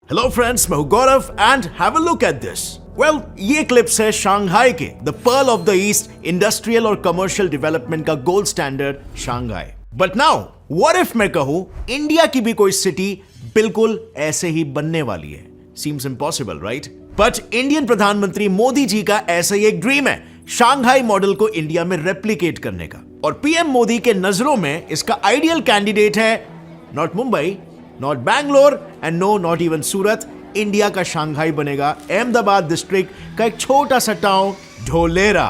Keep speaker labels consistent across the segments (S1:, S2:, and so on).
S1: Hello friends, मैं हूं Gaurav and have a look at this. Well, ये क्लिप्स है शंघाई के the pearl of the east industrial और कमर्शियल डेवलपमेंट का gold standard Shanghai. But now what if मैं कहूं इंडिया की भी कोई सिटी बिल्कुल ऐसे ही बनने वाली है। Seems impossible, right? But Indian प्रधानमंत्री मोदी जी का ऐसा ही एक ड्रीम है शंघाई मॉडल को इंडिया में रेप्लिकेट करने का। और पीएम मोदी के नजरों में इसका आइडियल कैंडिडेट है not Mumbai, not Bangalore and no not even Surat. India का शंघाई बनेगा अहमदाबाद डिस्ट्रिक्ट का एक छोटा सा town Dholera.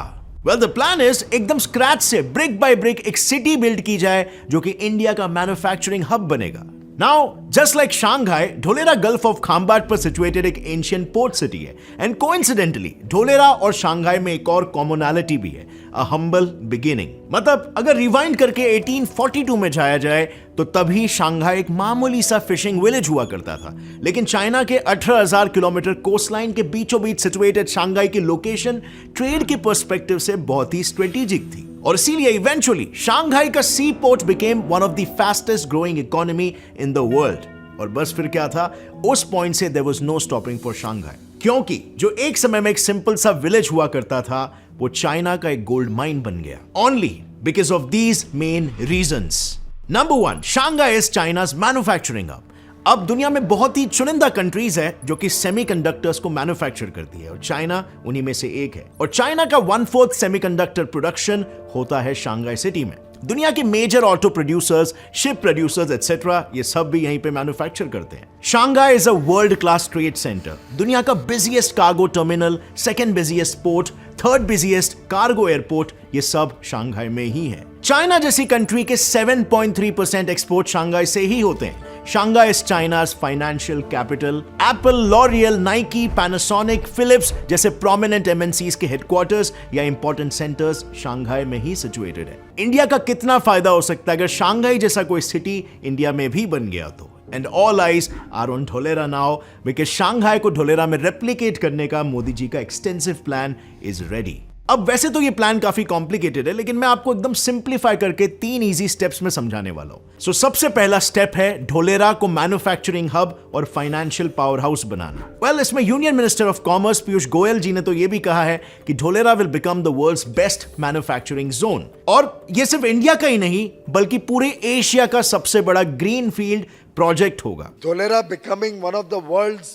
S1: Well, the plan is एकदम स्क्रैच से ब्रिक बाय ब्रिक एक सिटी बिल्ड की जाए जो कि इंडिया का मैन्युफैक्चरिंग हब बनेगा। Now just like Shanghai, Dholera gulf of Khambhat पर सिचुएटेड एक एंशिएंट पोर्ट सिटी है एंड कोइंसिडेंटली ढोलेरा और शंघाई में एक और कॉमनैलिटी भी है, अ हम्बल बिगिनिंग। मतलब अगर रिवाइंड करके 1842 में जाया जाए तो तभी शंघाई एक मामूली सा फिशिंग विलेज हुआ करता था, लेकिन चाइना के 18,000 किलोमीटर कोस्टलाइन के बीचों बीच सिचुएटेड शंघाई की लोकेशन ट्रेड के पर्सपेक्टिव से बहुत ही स्ट्रेटेजिक थी और इसीलिए इवेंचुअली शंघाई का sea port became one of the fastest growing economy in the world. और बस फिर क्या था, उस पॉइंट से there was no stopping for Shanghai, क्योंकि जो एक समय में एक सिंपल सा विलेज हुआ करता था वो चाइना का एक गोल्ड माइन बन गया, only because of these main reasons. Number 1, Shanghai is China's manufacturing hub. अब दुनिया में बहुत ही चुनिंदा कंट्रीज है जो कि सेमीकंडक्टर्स को मैन्युफैक्चर करती है और चाइना उन्हीं में से एक है। और चाइना का 1/4 सेमीकंडक्टर प्रोडक्शन होता है शंघाई सिटी में। दुनिया के major auto producers, ship producers etcetera ये सब भी यहीं पे मैन्युफैक्चर करते हैं। Shanghai is a world class trade centre, दुनिया का biggest cargo terminal, second biggest port, third biggest cargo airport, ये सब शंघाई में ही है। चाइना जैसी कंट्री के 7.3% एक्सपोर्ट शंघाई से ही होते हैं। Shanghai is China's financial capital. Apple, L'Oreal, Nike, Panasonic, Philips जैसे प्रोमिनेंट एमएनसीज के हेडक्वार्टर्स या इंपॉर्टेंट सेंटर्स शंघाई में ही सिचुएटेड है। इंडिया का कितना फायदा हो सकता है अगर शंघाई जैसा कोई सिटी इंडिया में भी बन गया तो। And all eyes are on Dholera now because Shanghai को ढोलेरा में रेप्लिकेट करने का मोदी जी का एक्सटेंसिव प्लान इज रेडी। अब वैसे तो ये प्लान काफी कॉम्प्लिकेटेड है, लेकिन मैं आपको एकदम सिंप्लीफाई करके 3 इजी स्टेप्स में समझाने वाला हूं। सो सबसे पहला स्टेप है ढोलेरा को मैन्युफैक्चरिंग हब और फाइनेंशियल पावर हाउस बनाना। वेल, इसमें union minister of commerce Piyush Goyal ji ने तो ये भी कहा है कि Dholera will become the world's best manufacturing zone. और ये सिर्फ इंडिया का ही नहीं बल्कि पूरे एशिया का सबसे बड़ा ग्रीन फील्ड प्रोजेक्ट होगा।
S2: Dholera becoming one of the world's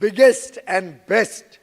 S2: biggest and best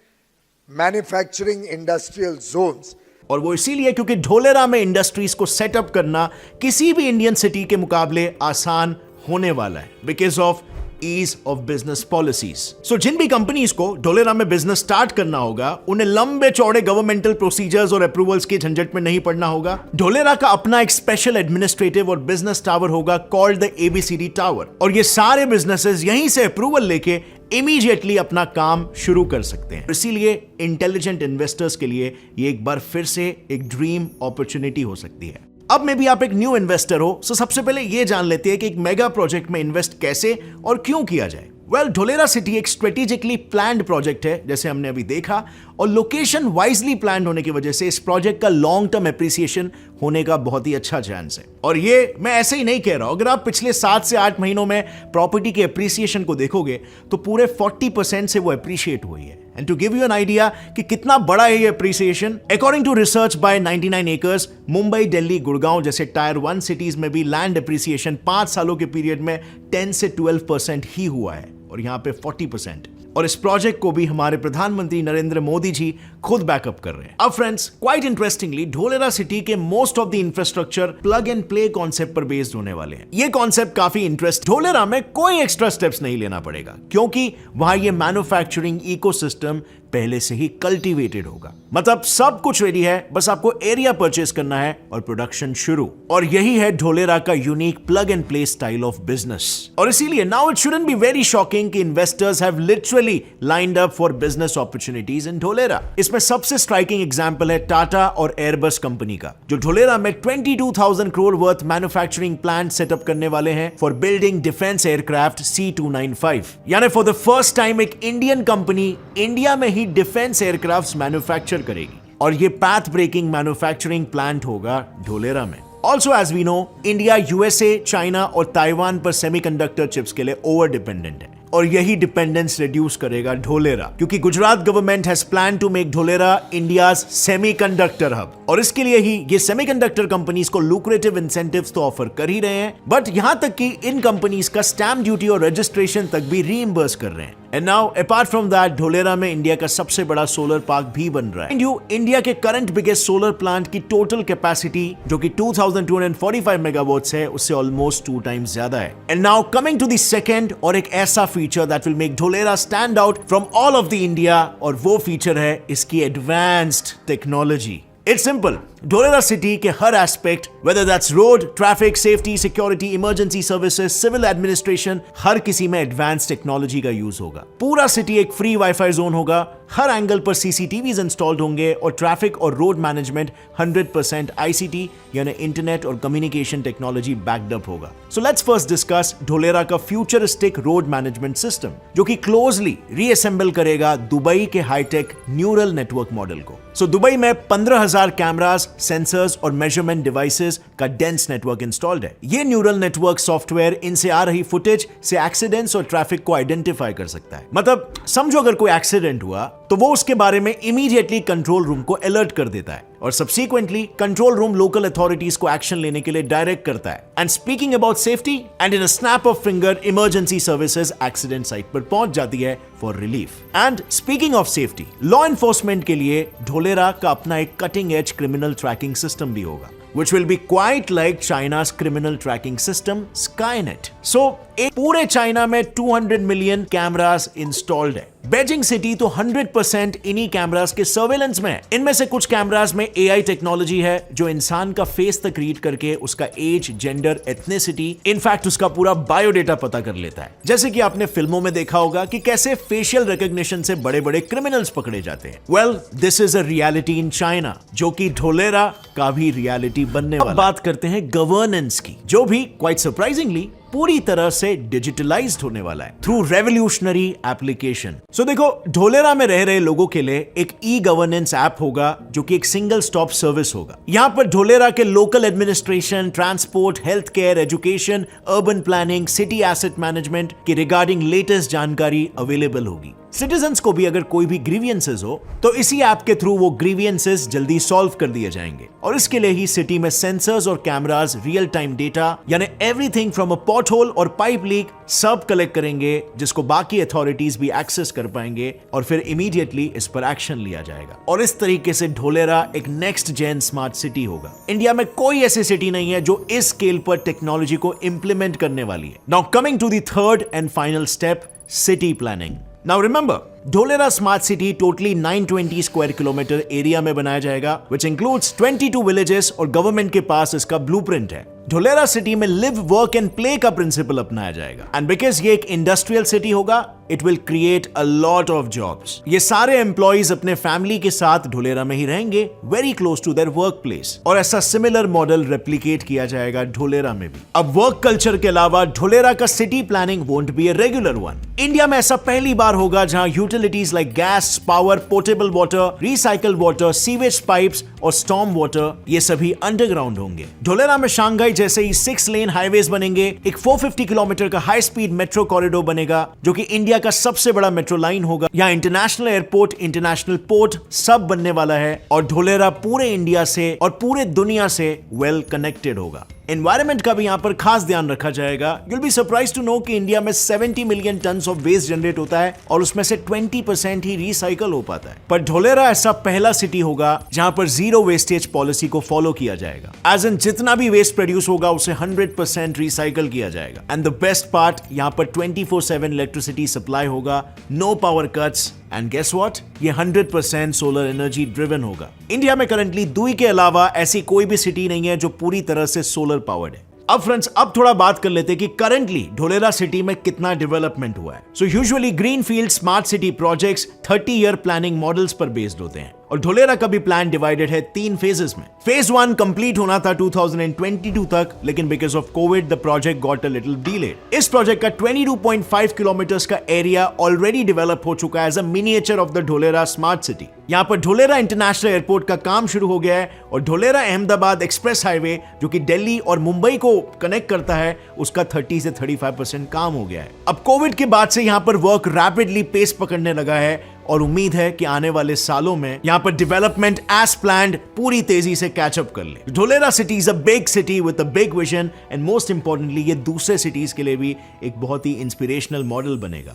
S2: manufacturing industrial zones.
S1: और वो इसीलिए क्योंकि ढोलेरा में इंडस्ट्रीज को सेटअप करना किसी भी इंडियन सिटी के मुकाबले आसान होने वाला है because of ease of business policies. So जिन भी कंपनीज को ढोलेरा में बिजनेस स्टार्ट करना होगा उन्हें लंबे चौड़े गवर्नमेंटल प्रोसीजर्स और अप्रूवल्स के झंझट में नहीं पड़ना होगा। ढोलेरा का अपना एक स्पेशल एडमिनिस्ट्रेटिव और बिजनेस टावर होगा कॉल्ड द एबीसीडी टावर, और ये सारे बिजनेसेस यहीं से अप्रूवल लेके इमीडिएटली अपना काम शुरू कर सकते हैं। इसीलिए इंटेलिजेंट इन्वेस्टर्स के लिए ये एक बार फिर से एक ड्रीम अपॉर्चुनिटी हो सकती है। अब में भी आप एक न्यू इन्वेस्टर हो, सो सबसे पहले ये जान लेते हैं कि एक मेगा प्रोजेक्ट में इन्वेस्ट कैसे और क्यों किया जाए। वेल, ढोलेरा सिटी एक स्ट्रेटेजिकली प्लान्ड प्रोजेक्ट है जैसे हमने अभी देखा, और लोकेशन वाइजली प्लान्ड होने की वजह से इस प्रोजेक्ट का लॉन्ग टर्म एप्रिसिएशन होने का बहुत ही अच्छा चांस है। और ये मैं ऐसे ही नहीं कह रहा हूं, अगर आप पिछले 7 से 8 महीनों में प्रॉपर्टी के एप्रिसिएशन को देखोगे तो पूरे 40% से वो एप्रिशिएट हुई है। And to give you an idea कि कितना बड़ा है ये appreciation, according to research by 99 acres, Mumbai, Delhi, Gurgaon जैसे टायर 1 सिटीज में भी लैंड एप्रिसिएशन 5 सालों के पीरियड में 10 से 12% ही हुआ है और यहां पे 40%। और इस प्रोजेक्ट को भी हमारे प्रधानमंत्री नरेंद्र मोदी जी खुद बैकअप कर रहे हैं। अब friends, quite interestingly Dholera city के most of the infrastructure plug and play concept पर बेस्ड होने वाले हैं। ये कॉन्सेप्ट काफी इंटरेस्ट, ढोलेरा में कोई एक्स्ट्रा स्टेप्स नहीं लेना पड़ेगा क्योंकि वहां ये मैन्युफैक्चरिंग इकोसिस्टम पहले से ही कल्टीवेटेड होगा। मतलब सब कुछ रेडी है, बस आपको एरिया परचेस करना है और प्रोडक्शन शुरू। और यही है ढोलेरा का unique plug and play style of business. और इसीलिए now it shouldn't be very shocking कि investors have literally lined up for business opportunities in Dholera. इसमें सबसे स्ट्राइकिंग एग्जांपल है टाटा और एयरबस कंपनी का, जो ढोलेरा में 22,000 crore worth manufacturing plant setup करने वाले हैं for building defence aircraft C295। यानी फॉर द फर्स्ट टाइम एक इंडियन कंपनी इंडिया में ही डिफेंस एयरक्राफ्ट्स मैन्युफैक्चर करेगी और ये पाथ ब्रेकिंग मैन्युफैक्चरिंग प्लांट होगा ढोलेरा में। Also as we know, India USA, China और ताइवान पर सेमीकंडक्टर चिप्स के लिए ओवर डिपेंडेंट है और यही डिपेंडेंस रिड्यूस करेगा ढोलेरा, क्योंकि Gujarat government has plan to make Dholera India's semiconductor hub, और इसके लिए ही ये सेमीकंडक्टर कंपनीज को लुक्रेटिव इंसेंटिव्स तो ऑफर कर ही रहे हैं, बट यहां तक कि इन कंपनीज का स्टैम्प ड्यूटी और रजिस्ट्रेशन तक भी रीइंबर्स कर रहे हैं। And now apart from that, Dholera में इंडिया का सबसे बड़ा सोलर पार्क भी बन रहा है। इंडिया के करंट बिगेस्ट सोलर प्लांट की टोटल कैपेसिटी जो कि 2245 मेगावाट्स है, उससे ऑलमोस्ट 2 टाइम्स ज्यादा है। And now coming to the second और एक ऐसा feature that will make Dholera stand out from all of the India, और वो फीचर है इसकी advanced technology. It's simple, Dholera city के हर aspect, whether that's road, traffic, safety, security, emergency services, civil administration, हर किसी में एडवांस टेक्नोलॉजी का यूज होगा। पूरा सिटी एक फ्री वाईफाई जोन होगा, हर एंगल पर सीसीटीवीज इंस्टॉल्ड होंगे, और ट्रैफिक और रोड मैनेजमेंट 100% आईसीटी यानी इंटरनेट और कम्युनिकेशन टेक्नोलॉजी बैक्ड अप होगा। So let's first discuss Dholera का फ्यूचरिस्टिक रोड मैनेजमेंट सिस्टम, जो कि क्लोजली रीअसेंबल करेगा दुबई के हाईटेक न्यूरल नेटवर्क मॉडल को। सो दुबई में 15,000 कैमरास, सेंसर्स और मेजरमेंट डिवाइसेस का डेंस नेटवर्क इंस्टॉल्ड है। ये न्यूरल नेटवर्क सॉफ्टवेयर इनसे आ रही फुटेज से एक्सीडेंट्स और ट्रैफिक को आइडेंटिफाई कर सकता है। मतलब समझो अगर कोई एक्सीडेंट हुआ तो वो उसके बारे में इमीडिएटली कंट्रोल रूम को अलर्ट कर देता है, और subsequently control room local authorities को एक्शन लेने के लिए डायरेक्ट करता है। And speaking about safety, and in a snap of finger emergency services accident site पर पहुंच जाती है for relief. And speaking of safety, law enforcement के लिए ढोलेरा का अपना एक cutting edge criminal tracking system भी होगा, which will be quite like China's criminal tracking system Skynet. So, पूरे चाइना में 200 मिलियन कैमरास इंस्टॉल्ड है। बेजिंग सिटी तो 100% इन्हीं कैमरास के सर्वेलेंस में है। इनमें से कुछ कैमरास में एआई टेक्नोलॉजी है जो इंसान का फेस तक रीड करके उसका एज, जेंडर, एथनिसिटी, इनफैक्ट उसका पूरा बायोडेटा पता कर लेता है। जैसे कि आपने फिल्मों में देखा होगा कि कैसे फेशियल रिकॉग्निशन से बड़े बड़े क्रिमिनल्स पकड़े जाते हैं। Well, this is a reality in China, जो कि ढोलेरा का भी रियलिटी बनने वाला। अब बात करते हैं गवर्नेंस की, जो भी क्वाइट सरप्राइजिंगली पूरी तरह से डिजिटलाइज्ड होने वाला है थ्रू रेवोल्यूशनरी एप्लीकेशन। सो देखो, ढोलेरा में रह रहे लोगों के लिए एक ई गवर्नेंस ऐप होगा जो कि एक सिंगल स्टॉप सर्विस होगा। यहां पर ढोलेरा के local administration, transport, health care, education, urban planning, city asset management की रिगार्डिंग लेटेस्ट जानकारी अवेलेबल होगी। सिटीजन्स को भी अगर कोई भी ग्रीवियंसेस हो तो इसी ऐप के थ्रू वो ग्रीवियंसेस जल्दी सॉल्व कर दिए जाएंगे, और इसके लिए ही सिटी में सेंसर्स और कैमरास रियल टाइम डेटा यानी everything from a pothole और पाइप लीक सब कलेक्ट करेंगे, जिसको बाकी अथॉरिटीज भी एक्सेस कर पाएंगे, और फिर इमीडिएटली इस पर एक्शन लिया जाएगा। और इस तरीके से ढोलेरा एक नेक्स्ट जेन स्मार्ट सिटी होगा। इंडिया में कोई ऐसी सिटी नहीं है जो इस स्केल पर टेक्नोलॉजी को इंप्लीमेंट करने वाली है। Now coming to the third and final step, city planning. Now remember, Dholera smart city totally 920 square kilometre area में बनाया जाएगा, which includes 22 villages, और गवर्नमेंट के पास इसका ब्लूप्रिंट है। ढोलेरा सिटी में लिव, वर्क एंड प्ले का प्रिंसिपल अपनाया जाएगा, एंड बिकॉज ये एक इंडस्ट्रियल सिटी होगा, it will create a lot of jobs. ये सारे एम्प्लॉइज अपने फैमिली के साथ ढोलेरा में ही रहेंगे, very close to their work place, और ऐसा सिमिलर मॉडल रेप्लिकेट किया जाएगा ढोलेरा में भी। अब वर्क कल्चर के अलावा ढोलेरा का city planning won't be a regular one. India में ऐसा पहली बार होगा जहां utilities like gas, power, portable water, recycle water, sewage pipes और स्टॉर्म वाटर, ये सभी अंडरग्राउंड होंगे। ढोलेरा में शांघाई जैसे ही 6 लेन हाईवेज बनेंगे, एक 450 किलोमीटर का हाई स्पीड मेट्रो कॉरिडोर बनेगा जो कि इंडिया का सबसे बड़ा मेट्रो लाइन होगा। यहाँ इंटरनेशनल एयरपोर्ट, इंटरनेशनल पोर्ट सब बनने वाला है, और ढोलेरा पूरे इंडिया से और पूरे दुनिया से वेल कनेक्टेड होगा। एनवायरमेंट का भी यहां पर खास ध्यान रखा जाएगा। You'll be surprised to know कि इंडिया में 70 million tons of waste generate होता है, और उसमें से 20% ही रिसाइकल हो पाता है। पर ढोलेरा ऐसा पहला सिटी होगा जहां पर जीरो वेस्टेज पॉलिसी को फॉलो किया जाएगा, एज इन जितना भी वेस्ट प्रोड्यूस होगा उसे 100% रिसाइकल किया जाएगा। एंड द बेस्ट पार्ट, यहां पर 24/7 इलेक्ट्रिसिटी सप्लाई होगा, no power cuts, and guess what, ये 100% सोलर एनर्जी ड्रिवन होगा। इंडिया में करंटली दुई के अलावा ऐसी कोई भी सिटी नहीं है जो पूरी तरह से सोलर पावर्ड है। अब फ्रेंड्स, अब थोड़ा बात कर लेते हैं कि करंटली ढोलेरा सिटी में कितना डेवलपमेंट हुआ है। So usually greenfield smart city projects 30 year planning models पर बेस्ड होते हैं, और धोलेरा का भी प्लान डिवाइडेड है 3 फेजेस में। फेज 1 कंप्लीट होना था 2022 तक, लेकिन because of Covid the project got a little delayed. इस प्रोजेक्ट का 22.5 किलोमीटर्स का एरिया ऑलरेडी डेवलप हो चुका है as a miniature of the Dholera smart city. यहां पर धोलेरा इंटरनेशनल एयरपोर्ट का काम शुरू हो गया है और धोलेरा अहमदाबाद एक्सप्रेस हाईवे जो कि दिल्ली और मुंबई को कनेक्ट करता है उसका 30 से 35% काम हो गया है। अब कोविड के बाद से यहां पर वर्क रैपिडली पेस पकड़ने लगा है और उम्मीद है कि आने वाले सालों में यहां पर डेवलपमेंट एज प्लान्ड पूरी तेजी से कैचअप कर ले। Dholera city is a big city with a big vision and most importantly ये दूसरे सिटीज के लिए भी एक बहुत ही इंस्पिरेशनल मॉडल बनेगा।